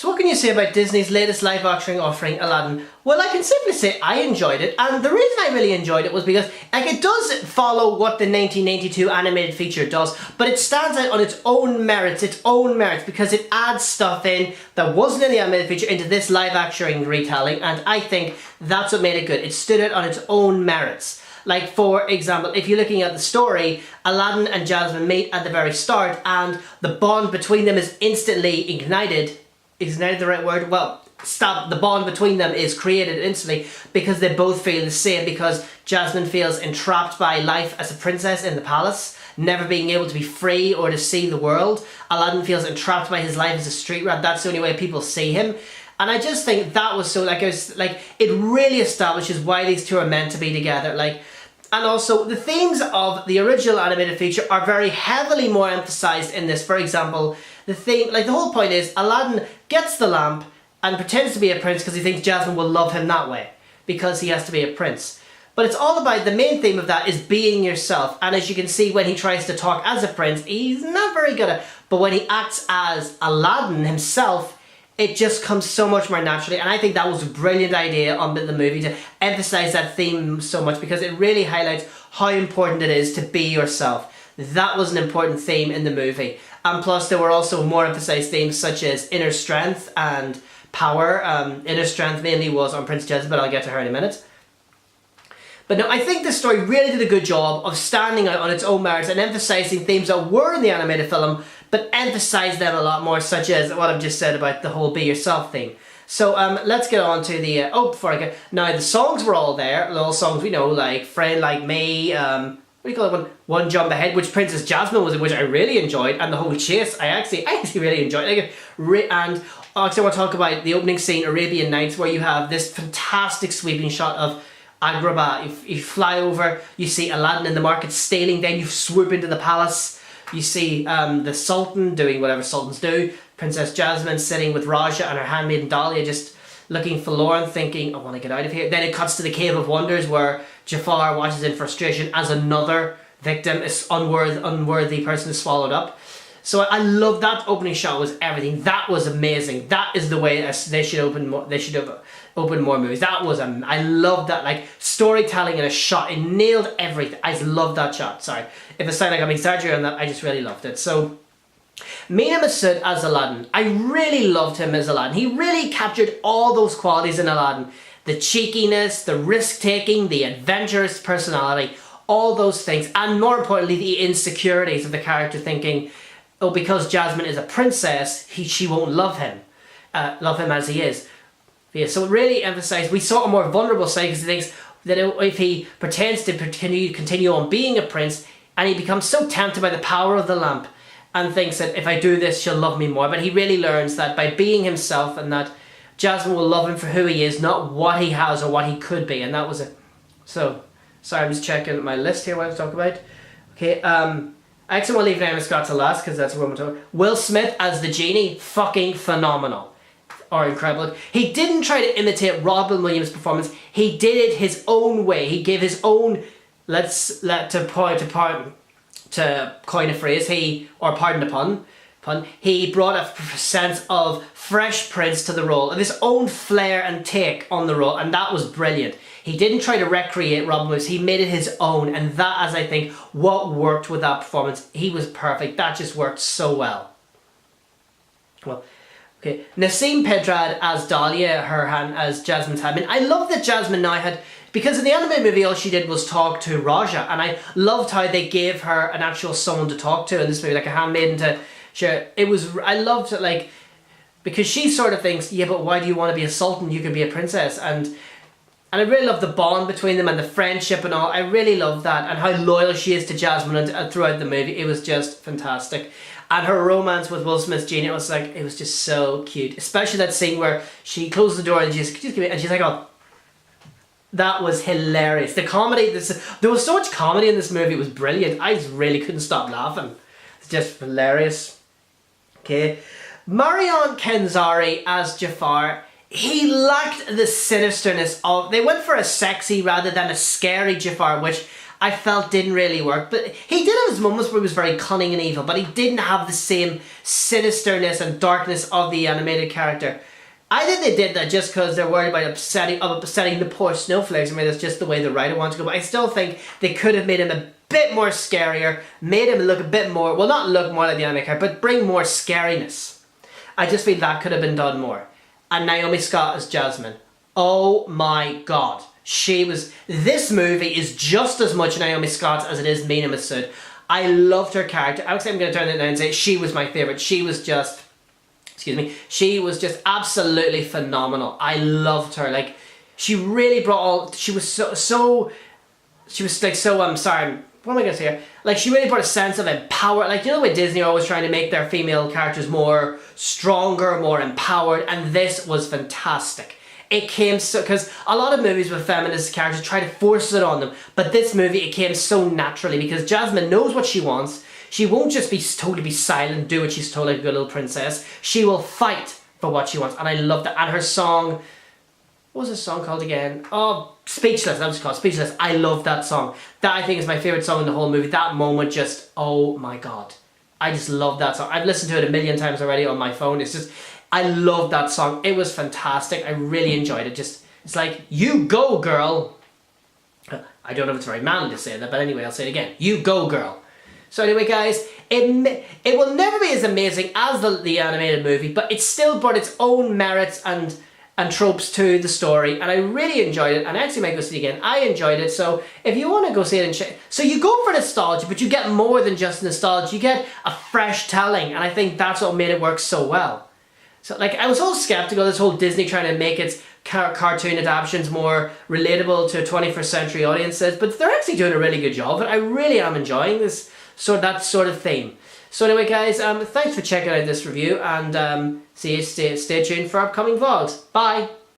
So what can you say about Disney's latest live-action offering, Aladdin? Well, I can simply say I enjoyed it, and the reason I really enjoyed it was because it does follow what the 1982 animated feature does, but it stands out on its own merits, because it adds stuff in that wasn't in the animated feature into this live-action retelling, and I think that's what made it good. It stood out on its own merits. Like, for example, if you're looking at the story, Aladdin and Jasmine meet at the very start, and the bond between them is instantly ignited. Is ignited the right word? Well, the bond between them is created instantly because they both feel the same, because Jasmine feels entrapped by life as a princess in the palace, never being able to be free or to see the world. Aladdin feels entrapped by his life as a street rat. That's the only way people see him. And I just think that was so, it really establishes why these two are meant to be together. And also, the themes of the original animated feature are very heavily more emphasized in this. For example, the whole point is Aladdin gets the lamp and pretends to be a prince because he thinks Jasmine will love him that way, because he has to be a prince. But it's all about, the main theme of that is being yourself. And as you can see, when he tries to talk as a prince, he's not very good at it. But when he acts as Aladdin himself, it just comes so much more naturally, and I think that was a brilliant idea on the movie to emphasize that theme so much, because it really highlights how important it is to be yourself. That was an important theme in the movie. And plus there were also more emphasized themes such as inner strength and power. Inner strength mainly was on Prince Jezebel, I'll get to her in a minute. But no, I think this story really did a good job of standing out on its own merits and emphasizing themes that were in the animated film, but emphasized them a lot more, such as what I've just said about the whole be yourself thing. So let's get on to the, now the songs were all there, little songs we know, like Friend Like Me, what do you call it, One Jump Ahead, which Princess Jasmine was in, which I really enjoyed, and the whole chase, I actually really enjoyed. And actually I want to talk about the opening scene, Arabian Nights, where you have this fantastic sweeping shot of Agrabah. You fly over, you see Aladdin in the market stealing, then you swoop into the palace. You see the Sultan doing whatever Sultans do, Princess Jasmine sitting with Raja and her handmaiden Dalia just looking forlorn, thinking, I want to get out of here. Then it cuts to the Cave of Wonders where Jafar watches in frustration as another victim, is unworthy person is swallowed up. So I love that opening shot, was everything. That was amazing. That is the way they should open more. They should have opened more movies. That was I love that, storytelling in a shot. It nailed everything. I love that shot. Sorry if it sounds like I'm exaggerating on that. I just really loved it. So Mina Massoud as Aladdin. I really loved him as Aladdin. He really captured all those qualities in Aladdin: the cheekiness, the risk-taking, the adventurous personality, all those things, and more importantly, the insecurities of the character thinking, oh, because Jasmine is a princess, she won't love him as he is. Yeah, so it really emphasised, we saw a more vulnerable side, because he thinks that if he pretends to continue on being a prince, and he becomes so tempted by the power of the lamp, and thinks that if I do this, she'll love me more. But he really learns that by being himself, and that Jasmine will love him for who he is, not what he has or what he could be. And that was it. So, sorry, I'm just checking my list here, what to talk about. Okay, I actually want to leave Naomi Scott to last, because that's what we're talking about. Will Smith as the Genie, fucking phenomenal. Or incredible. He didn't try to imitate Robin Williams' performance. He did it his own way. He gave his own, to coin a phrase, pardon the pun, he brought a sense of fresh Prince to the role, of his own flair and take on the role, and that was brilliant. He didn't try to recreate Robin Williams, he made it his own, and that is, I think, what worked with that performance. He was perfect. That just worked so well. Well, okay. Nasim Pedrad as Dalia, as Jasmine's handmaid. I love that Jasmine now had, because in the animated movie all she did was talk to Raja, and I loved how they gave her an actual someone to talk to in this movie, like a handmaiden to share. I loved it, because she sort of thinks, yeah, but why do you want to be a sultan? You can be a princess. And I really love the bond between them and the friendship and all. I really love that, and how loyal she is to Jasmine and throughout the movie. It was just fantastic. And her romance with Will Smith's Genie, it was just so cute. Especially that scene where she closes the door and she's like, oh, that was hilarious. The comedy, there was so much comedy in this movie, it was brilliant. I just really couldn't stop laughing. It's just hilarious. Okay. Marion Kenzari as Jafar, he lacked the sinisterness of, they went for a sexy rather than a scary Jafar, which I felt didn't really work. But he did have his moments where he was very cunning and evil, but he didn't have the same sinisterness and darkness of the animated character. I think they did that just because they're worried about upsetting the poor snowflakes. I mean, that's just the way the writer wants to go. But I still think they could have made him a bit more scarier, made him look a bit more, well, not look more like the anime character, but bring more scariness. I just feel that could have been done more. And Naomi Scott as Jasmine. Oh my god. This movie is just as much Naomi Scott as it is Mina Massoud. I loved her character. Actually, I'm going to turn it now and say she was my favourite. She was just absolutely phenomenal. I loved her. Like, she really brought all, she was so, I'm sorry, what am I going to say here? Like, she really brought a sense of empower. Like, you know the way Disney are always trying to make their female characters more stronger, more empowered, and this was fantastic. It came so, because a lot of movies with feminist characters try to force it on them, but this movie, it came so naturally because Jasmine knows what she wants. She won't just be told to be silent, do what she's told like a good little princess. She will fight for what she wants, and I love that. And her song, what was the song called again? Oh, Speechless, that was called Speechless. I love that song. That, I think, is my favourite song in the whole movie. That moment just, oh my god. I just love that song. I've listened to it a million times already on my phone. It's just, I love that song. It was fantastic. I really enjoyed it. Just, it's like, you go, girl. I don't know if it's very manly to say that, but anyway, I'll say it again. You go, girl. So anyway, guys, it will never be as amazing as the animated movie, but it still brought its own merits and tropes to the story, and I really enjoyed it, and I actually might go see it again. I enjoyed it, so if you want to go see it and check, so you go for nostalgia, but you get more than just nostalgia. You get a fresh telling, and I think that's what made it work so well. So, like, I was all skeptical, this whole Disney trying to make its cartoon adaptations more relatable to 21st century audiences, but they're actually doing a really good job of it. I really am enjoying this, that sort of theme. So anyway, guys, thanks for checking out this review, and stay tuned for upcoming vlogs. Bye!